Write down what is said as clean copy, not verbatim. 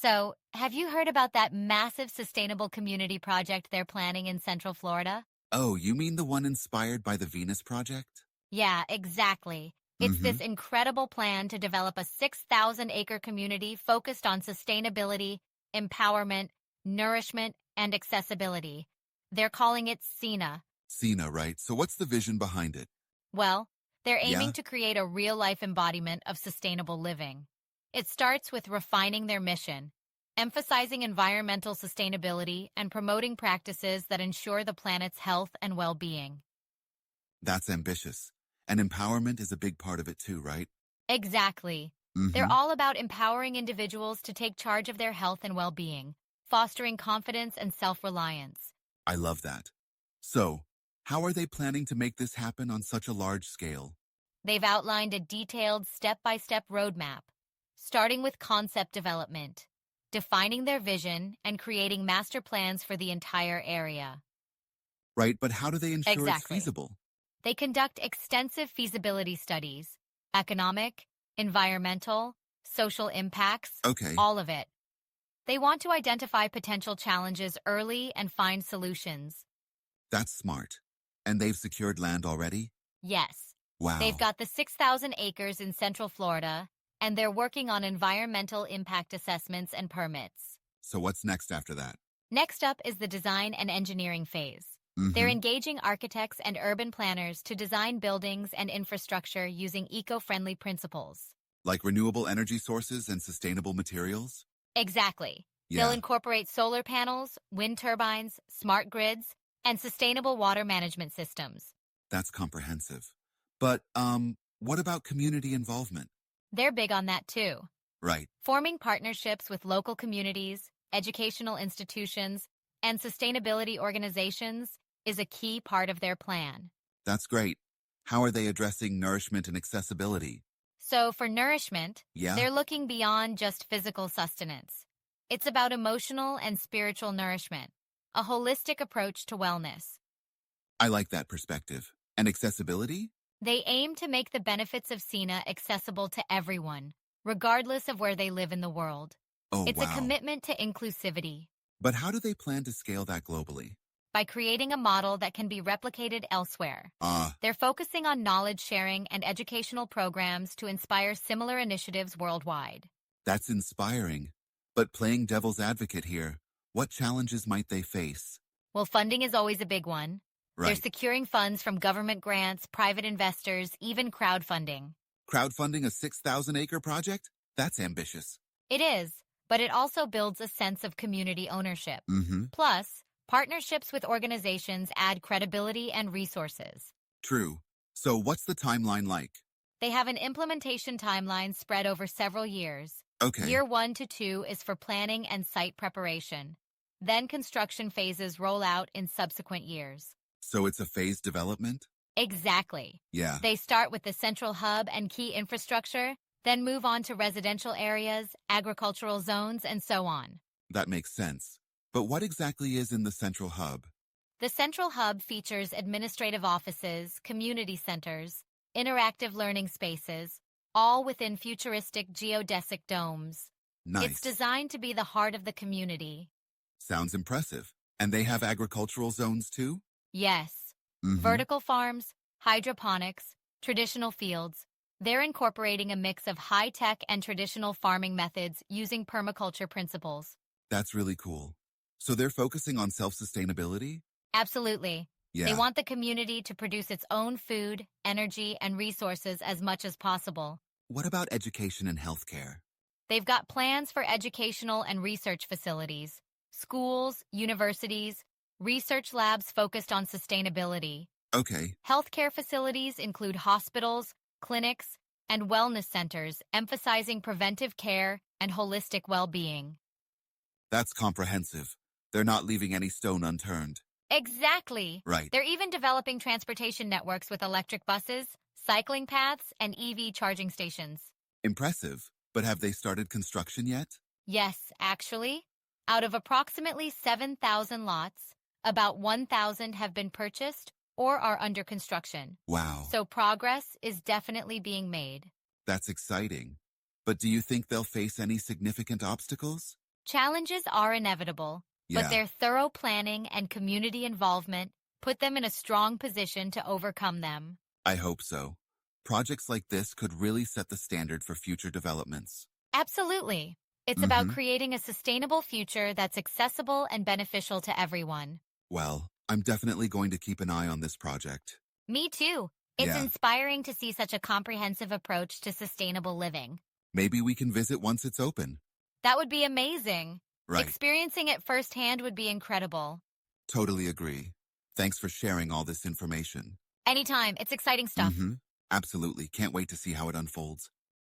So, have you heard about that massive sustainable community project they're planning in Central Florida? Oh, you mean the one inspired by the Venus Project? Yeah, exactly. It's Mm-hmm. this incredible plan to develop a 6,000-acre community focused on sustainability, empowerment, nourishment, and accessibility. They're calling it SENA. Cena, right? So what's the vision behind it? Well, they're Yeah? aiming to create a real-life embodiment of sustainable living. It starts with refining their mission, emphasizing environmental sustainability and promoting practices that ensure the planet's health and well-being. That's ambitious. And empowerment is a big part of it too, right? Exactly. They're Mm-hmm. all about empowering individuals to take charge of their health and well-being, fostering confidence and self-reliance. I love that. So, how are they planning to make this happen on such a large scale? They've outlined a detailed step-by-step roadmap, starting with concept development, defining their vision, and creating master plans for the entire area. Right, but how do they ensure it's Exactly. feasible? They conduct extensive feasibility studies, economic, environmental, social impacts, Okay, all of it. They want to identify potential challenges early and find solutions. that's smart. And they've secured land already? Yes, they've Wow. got the 6,000 acres in Central Florida, and they're working on environmental impact assessments and permits. So what's next after that? Next up is the design and engineering phase. They're Mm-hmm. engaging architects and urban planners to design buildings and infrastructure using eco-friendly principles. Like renewable energy sources and sustainable materials? Exactly. They'll Yeah, incorporate solar panels, wind turbines, smart grids, and sustainable water management systems. that's comprehensive. But what about community involvement? They're big on that too. Right. Forming partnerships with local communities, educational institutions, and sustainability organizations is a key part of their plan. That's great. How are they addressing nourishment and accessibility? So, for nourishment, Yeah? they're looking beyond just physical sustenance. It's about emotional and spiritual nourishment, a holistic approach to wellness. I like that perspective. And accessibility? They aim to make the benefits of SENA accessible to everyone, regardless of where they live in the world. Oh, It's a wow. commitment to inclusivity But how do they plan to scale that globally? by creating a model that can be replicated elsewhere. Ah, They're focusing on knowledge sharing and educational programs to inspire similar initiatives worldwide. that's inspiring. But playing devil's advocate here, what challenges might they face? Well, funding is always a big one. They're Right. securing funds from government grants, private investors, even crowdfunding. Crowdfunding a 6,000-acre project? That's ambitious. It is, but it also builds a sense of community ownership. Mm-hmm. Plus, partnerships with organizations add credibility and resources. True. So what's the timeline like? They have an implementation timeline spread over several years. Okay. Year 1 to 2 is for planning and site preparation. Then construction phases roll out in subsequent years. So it's a phased development? Exactly. Yeah. They start with the central hub and key infrastructure, then move on to residential areas, agricultural zones, and so on. That makes sense. But what exactly is in the central hub? The central hub features administrative offices, community centers, interactive learning spaces, all within futuristic geodesic domes. It's Nice. designed to be the heart of the community. Sounds impressive. And they have agricultural zones too? Yes, Mm-hmm. vertical farms, hydroponics, traditional fields. They're incorporating a mix of high-tech and traditional farming methods using permaculture principles. That's really cool. So they're focusing on self-sustainability? Absolutely. They Yeah. want the community to produce its own food, energy, and resources as much as possible. What about education and healthcare? They've got plans for educational and research facilities, schools, universities, research labs focused on sustainability. Okay, Healthcare facilities include hospitals, clinics, and wellness centers emphasizing preventive care and holistic well-being. that's comprehensive. They're not leaving any stone unturned. Exactly. Right. They're even developing transportation networks with electric buses, cycling paths, and EV charging stations. Impressive. But have they started construction yet? Yes, actually, out of approximately 7,000 lots, about 1,000 have been purchased or are under construction. Wow, So progress is definitely being made. that's exciting. But do you think they'll face any significant obstacles? Challenges are inevitable, but Yeah, their thorough planning and community involvement put them in a strong position to overcome them. I hope so. Projects like this could really set the standard for future developments. Absolutely. It's about Mm-hmm. creating a sustainable future that's accessible and beneficial to everyone. Well, I'm definitely going to keep an eye on this project. Me too. It's Yeah, inspiring to see such a comprehensive approach to sustainable living. maybe we can visit once it's open. That would be amazing. Right. Experiencing it firsthand would be incredible. Totally agree. Thanks for sharing all this information. Anytime, it's exciting stuff. Mm-hmm. Absolutely. Can't wait to see how it unfolds.